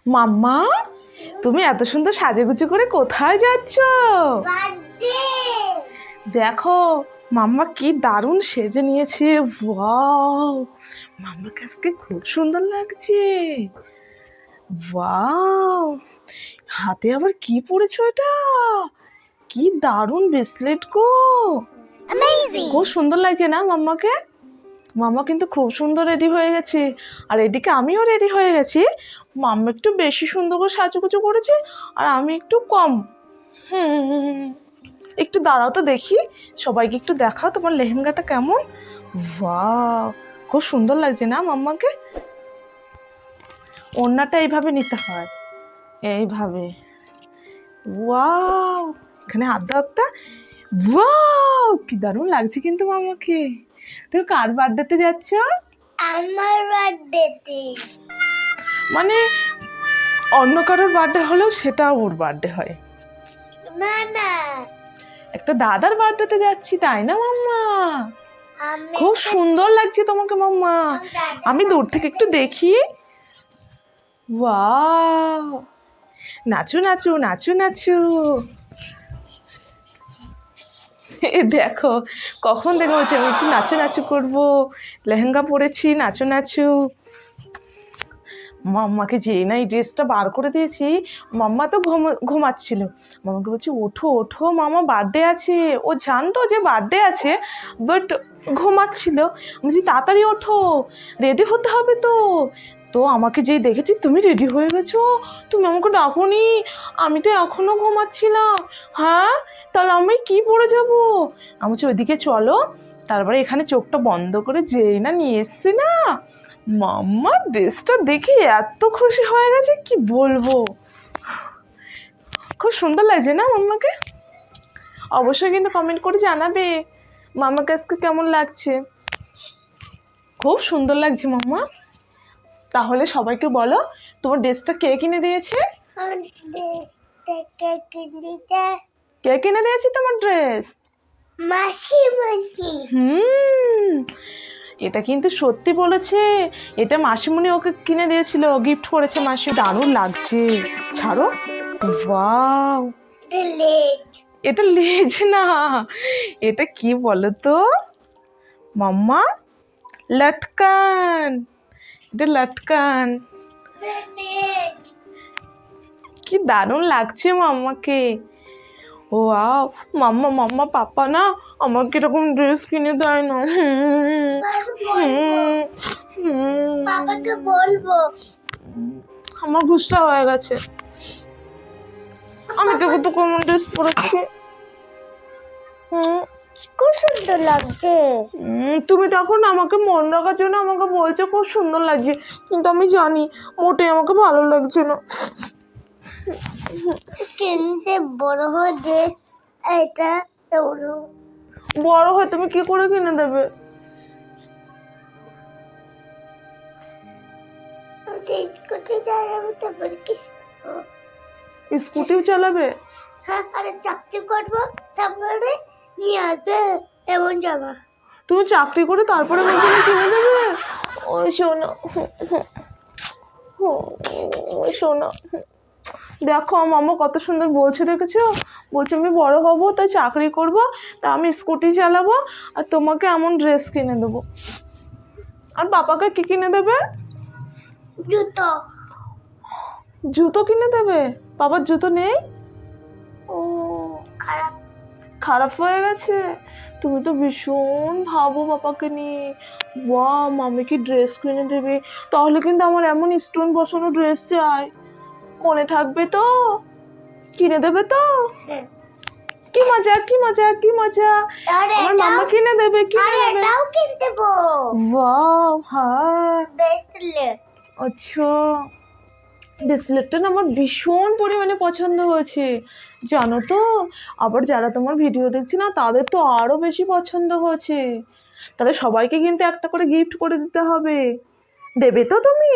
মাম্মা, তুমি এত সুন্দর সাজেগুজু করে কোথায় যাচ্ছ? দেখো মাম্মা কি দারুণ সেজে নিয়েছে। ওয়াও, মাম্মার কাছকে খুব সুন্দর লাগছে। ওয়াও, হাতে আবার কি পরেছো এটা? কি দারুণ ব্রেসলেট গো, খুব সুন্দর লাগছে না মাম্মাকে? মাম্মা কিন্তু খুব সুন্দর রেডি হয়ে গেছে, আর এদিকে আমিও রেডি হয়ে গেছি। মাম্মা একটু বেশি সুন্দর করে সাজুগুজু করেছে, আর আমি একটু কম। একটু দাঁড়াও তো দেখি, সবাইকে একটু দেখাও তোমার লেহেঙ্গাটা কেমন। বাহ, খুব সুন্দর লাগছে না মাম্মাকে? ওড়নাটা এইভাবে নিতে হয়, এইভাবে। ওয়াও, এখানে হাত দাও একটা। ওয়াও, কি দারুণ লাগছে কিন্তু মাম্মাকে। তুমি কার বার্থডেতে যাচ্ছ? আমার বার্থডেতে। মানে অন্য কারোর বার্থডে হলেও সেটা ওর বার্থডে হয়? না না, একটা দাদার বার্থডেতে যাচ্ছি, তাই না মাম্মা? খুব সুন্দর লাগছে তোমাকে মাম্মা। আমি দূর থেকে একটু দেখি। ওয়াও, নাচু নাচু নাচু নাচু। দেখো কখন থেকে বলছি আমি একটু নাচু নাচু করবো, লেহেঙ্গা পরেছি, নাচু নাচু। মাম্মাকে যেই না এই ড্রেসটা বার করে দিয়েছি, মাম্মা তো ঘুমাচ্ছিল। মামাকে বলছি ওঠো ওঠো, মামা বার্থডে আছে। ও জানতো যে বার্থডে আছে, বাট ঘুমাচ্ছিল। বলছি তাড়াতাড়ি ওঠো, রেডি হতে হবে তো। তো আমাকে যেই দেখেছি তুমি রেডি হয়ে গেছো, তুমি আমাকে ডাকোনি, আমি তো এখনো ঘুমাচ্ছিলাম। হ্যাঁ, তাহলে আমি কি পরে যাবো? আমি বলছি ওইদিকে চলো। তারপরে এখানে চোখটা বন্ধ করে যেই না নিয়ে এসছি না, মাম্মা ড্রেসটা দেখে এত খুশি হয়ে গেছে কি বলবো। খুব সুন্দর লাগছে না মাম্মাকে? অবশ্যই কিন্তু কমেন্ট করে জানাবে মাম্মার কাছে কেমন লাগছে। খুব সুন্দর লাগছে মাম্মা। তাহলে সবাইকে বলো তোমার ড্রেসটা কে কিনে দিয়েছে? কে কিনে দিয়েছে তোমার ড্রেস? মাসি মাসি। এটা কিন্তু সত্যি বলেছে, এটা মাসিমণি ওকে কিনে দিয়েছিল, গিফট করেছে মাসি। দারুণ লাগছে। ছাড়ো। ওয়াও, এটা লেজ না, এটা কি বলো তো মাম্মা? লটকান। এটা লটকান। কি দারুণ লাগছে মাম্মাকে। ওয়াও, মাম্মা মাম্মা পাপা না আমাকে এরকম ড্রেস কিনে দেয় না। বাবাকে বলবো। আমার গুসা হয়ে গেছে, আমি তোকে তো কোন ড্রেস পরেছি। খুব সুন্দর লাগছে। তুমি তখন আমাকে মন রাখার জন্য আমাকে বলছো খুব সুন্দর লাগছে, কিন্তু আমি জানি মোটেই আমাকে ভালো লাগছে না। কিনতে বড় হয়ে ড্রেস এটা বড় হয়ে তুমি কি করে কিনে দেবে? স্কুটিও চালাবে? হ্যাঁ, আরে চাকরি করবো, তারপরে নিয়ে আসবে এমন জামা। তুমি চাকরি করে তারপরে আমাকে কিনে দেবে? ওই শোনো, ওই শোনো, দেখো মামা কত সুন্দর বলছে, দেখেছো? বলছে আমি বড় হব, তাই চাকরি করব, তা আমি স্কুটি চালাবো, আর তোমাকে এমন ড্রেস কিনে দেবো। আর পাপাকে কি কিনে দেবে? জুতো। জুতো কিনে দেবে? বাবার জুতো নেই? ও, খারাপ। খারাপ হয়ে গেছে? তুমি তো ভীষণ ভাবো পাপাকে নিয়ে। ওয়া, মামি কি ড্রেস কিনে দেবে? তাহলে কিন্তু আমার এমন স্টোন বসানো ড্রেস চাই, মনে থাকবে তো? কিনে দেবে তো? কি মজা কি মজা কি মজা, আমার মামা কিনে দেবে, কিনে দেবে। এটাও কিনতে দেবো। ওয়াও, হ্যাঁ। ব্রেসলেট। আচ্ছা, ব্রেসলেটটা না আমার ভীষণ পরিমাণে পছন্দ হয়েছে, জানো তো? আবার যারা তোমার ভিডিও দেখছে না তাদের তো আরো বেশি পছন্দ হয়েছে। তাহলে সবাইকে কিন্তু একটা করে গিফট করে দিতে হবে। দেবে তো তুমি?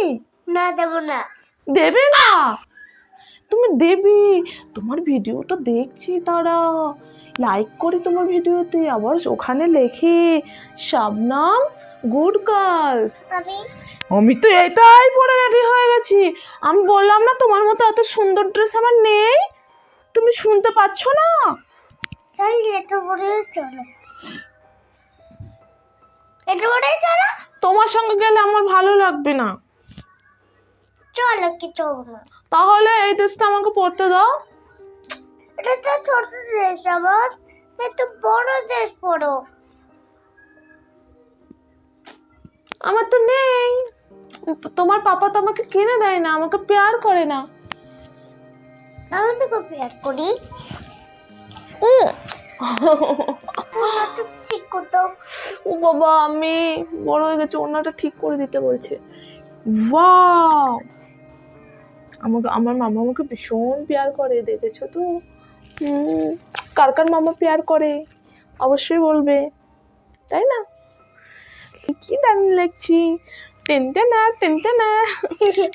না, দেবো না। দেবে না? তুমি দেবে, তোমার ভিডিওটা দেখছি তারা, লাইক করি তোমার ভিডিওতে, আবার ওখানে লেখে শাবনাম গুড গার্লস। তাহলে আমি তো এটাই পরে রেডি হয়ে গেছি। আমি বললাম না তোমার মতো এত সুন্দর ড্রেস আমার নেই, তুমি শুনতে পাচ্ছ না? তাহলে এটা পরে চলো, এটা পরে চলো। তোমার সঙ্গে গেলে আমার ভালো লাগবে না। চলো কিছু হবে না। তাহলে এই ড্রেসটা আমাকে পরতে দাও। এটা তো ছোট ড্রেস আমার, এটা বড় ড্রেস পরো। আমার তো নেই, তোমার পাপা তো আমাকে কিনে দেয় না, আমাকে প্যার করে না। আমি তোকে পেয়ার করি। ওনাটা ঠিক করতো। ও বাবা, আমি বড় হয়ে গেছি, ওনাটা ঠিক করে দিতে বলছে। ওয়াও, আমার মামা আমাকে ভীষণ প্যার করে, দেখেছো তো? কার কার মামা প্যার করে অবশ্যই বলবে, তাই না? কি দারুণ লাগছি, টেনটে না টেনটে না।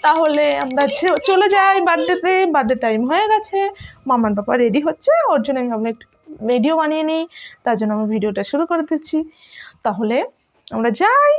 তাহলে আমরা চলে যাই বার্থডেতে। বার্থডে টাইম হয়ে গেছে, মামার বাবা রেডি হচ্ছে, ওর জন্য আমি ভাবলাম একটু ভিডিও বানিয়ে নিই, তার জন্য আমি ভিডিওটা শুরু করে দিচ্ছি। তাহলে আমরা যাই।